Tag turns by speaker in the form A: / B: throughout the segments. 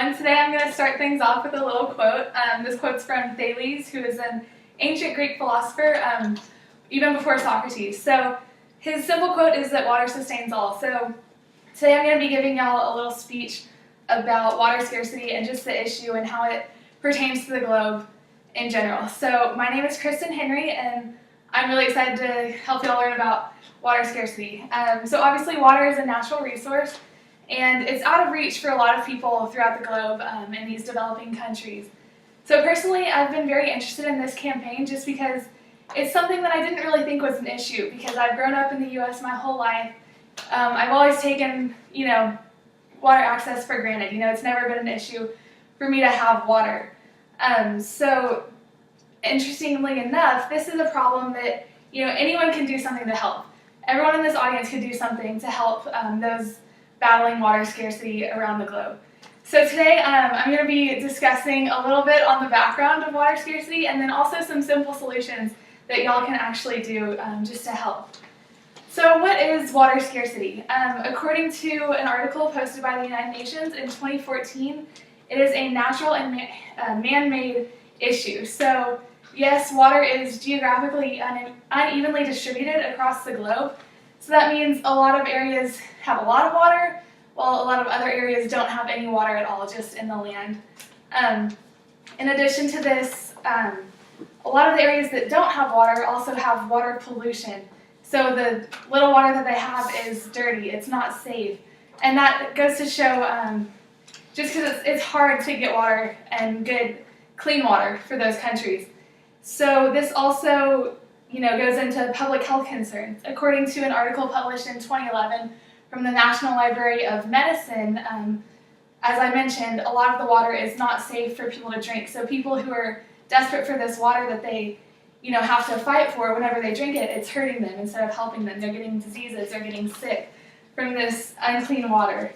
A: everyone. Today I'm going to start things off with a little quote. This quote's from Thales, who is an ancient Greek philosopher, even before Socrates. So his simple quote is that water sustains all. So today I'm going to be giving y'all a little speech about water scarcity and just the issue and how it pertains to the globe in general. So my name is Kristen Henry, and I'm really excited to help y'all learn about water scarcity. So obviously water is a natural resource, and it's out of reach for a lot of people throughout the globe in these developing countries. So personally, I've been very interested in this campaign just because it's something that I didn't really think was an issue, because I've grown up in the U.S. my whole life. I've always taken, water access for granted. It's never been an issue for me to have water. So interestingly enough, this is a problem that, anyone can do something to help. Everyone in this audience could do something to help those battling water scarcity around the globe. So today I'm going to be discussing a little bit on the background of water scarcity, and then also some simple solutions that y'all can actually do just to help. So what is water scarcity? According to an article posted by the United Nations in 2014, it is a natural and man-made issue. So yes, water is geographically unevenly distributed across the globe. So that means a lot of areas have a lot of water, while a lot of other areas don't have any water at all, just in the land. In addition to this, a lot of the areas that don't have water also have water pollution. So the little water that they have is dirty, it's not safe. And that goes to show, just because it's hard to get water and good, clean water for those countries. So this also goes into public health concerns. According to an article published in 2011 from the National Library of Medicine, as I mentioned, a lot of the water is not safe for people to drink. So people who are desperate for this water that they have to fight for, whenever they drink it, it's hurting them instead of helping them. They're getting diseases, they're getting sick from this unclean water.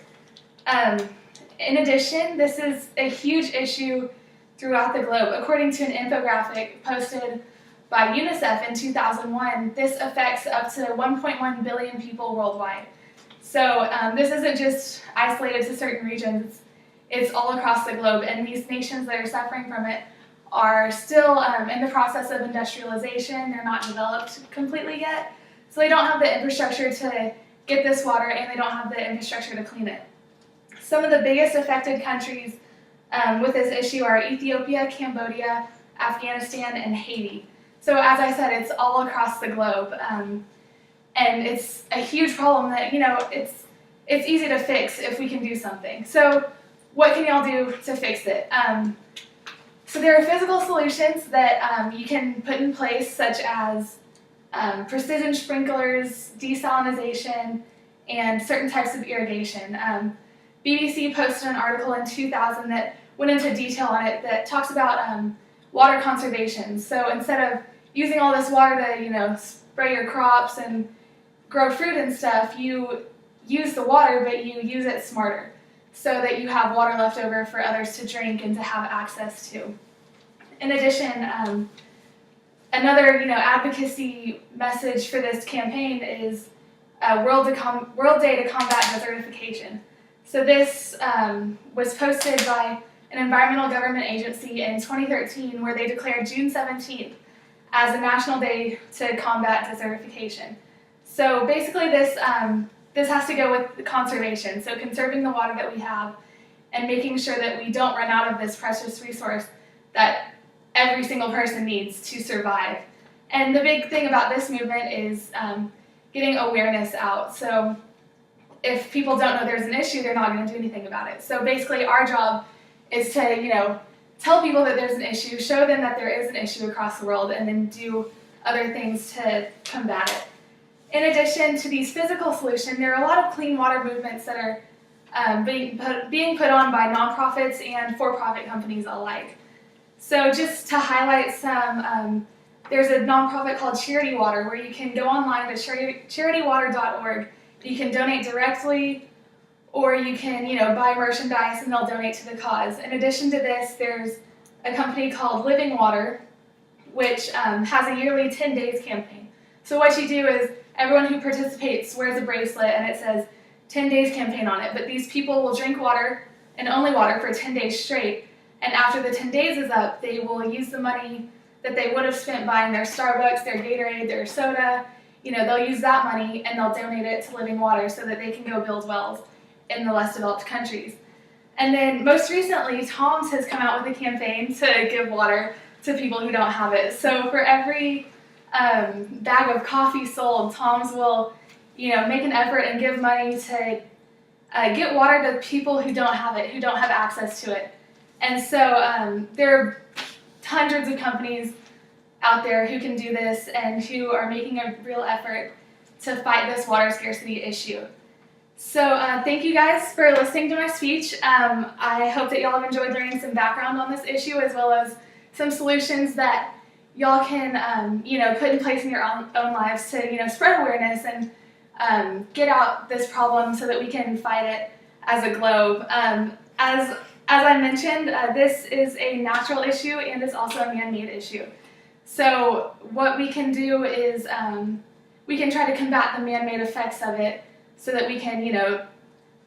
A: In addition, this is a huge issue throughout the globe. According to an infographic posted by UNICEF in 2001, this affects up to 1.1 billion people worldwide. So this isn't just isolated to certain regions, it's all across the globe, and these nations that are suffering from it are still in the process of industrialization. They're not developed completely yet, so they don't have the infrastructure to get this water, and they don't have the infrastructure to clean it. Some of the biggest affected countries with this issue are Ethiopia, Cambodia, Afghanistan, and Haiti. So as I said, it's all across the globe, and it's a huge problem that, it's easy to fix if we can do something. So what can y'all do to fix it? So there are physical solutions that you can put in place, such as precision sprinklers, desalination, and certain types of irrigation. BBC posted an article in 2000 that went into detail on it that talks about water conservation. So instead of using all this water to, spray your crops and grow fruit and stuff, you use the water, but you use it smarter so that you have water left over for others to drink and to have access to. In addition, another advocacy message for this campaign is World Day to Combat Desertification. So this was posted by an environmental government agency in 2013, where they declared June 17th as a national day to combat desertification. So basically this has to go with conservation, so conserving the water that we have and making sure that we don't run out of this precious resource that every single person needs to survive. And the big thing about this movement is getting awareness out. So if people don't know there's an issue, they're not going to do anything about it. So basically our job is to, tell people that there's an issue, show them that there is an issue across the world, and then do other things to combat it. In addition to these physical solutions, there are a lot of clean water movements that are being put on by nonprofits and for-profit companies alike. So just to highlight some, there's a nonprofit called Charity Water, where you can go online to charitywater.org. You can donate directly, or you can, buy merchandise and they'll donate to the cause. In addition to this, there's a company called Living Water, which has a yearly 10 days campaign. So what you do is everyone who participates wears a bracelet and it says 10 days campaign on it. But these people will drink water and only water for 10 days straight. And after the 10 days is up, they will use the money that they would have spent buying their Starbucks, their Gatorade, their soda. They'll use that money and they'll donate it to Living Water so that they can go build wells in the less developed countries. And then most recently, Tom's has come out with a campaign to give water to people who don't have it. So for every bag of coffee sold, Tom's will, make an effort and give money to get water to people who don't have it, who don't have access to it. And so there are hundreds of companies out there who can do this and who are making a real effort to fight this water scarcity issue. So thank you guys for listening to my speech. I hope that y'all have enjoyed learning some background on this issue, as well as some solutions that y'all can put in place in your own lives to spread awareness and get out this problem so that we can fight it as a globe. As I mentioned, this is a natural issue and it's also a man-made issue. So what we can do is we can try to combat the man-made effects of it so that we can,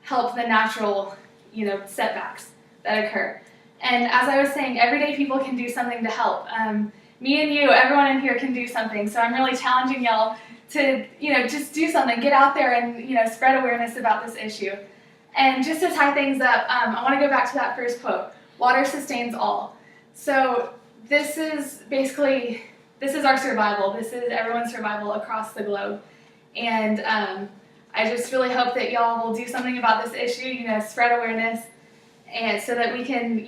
A: help the natural, setbacks that occur. And as I was saying, everyday people can do something to help. Me and you, everyone in here can do something. So I'm really challenging y'all to, just do something. Get out there and, spread awareness about this issue. And just to tie things up, I want to go back to that first quote. Water sustains all. So this is our survival. This is everyone's survival across the globe. And I just really hope that y'all will do something about this issue, spread awareness, and so that we can,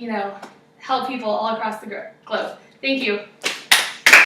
A: help people all across the globe. Thank you.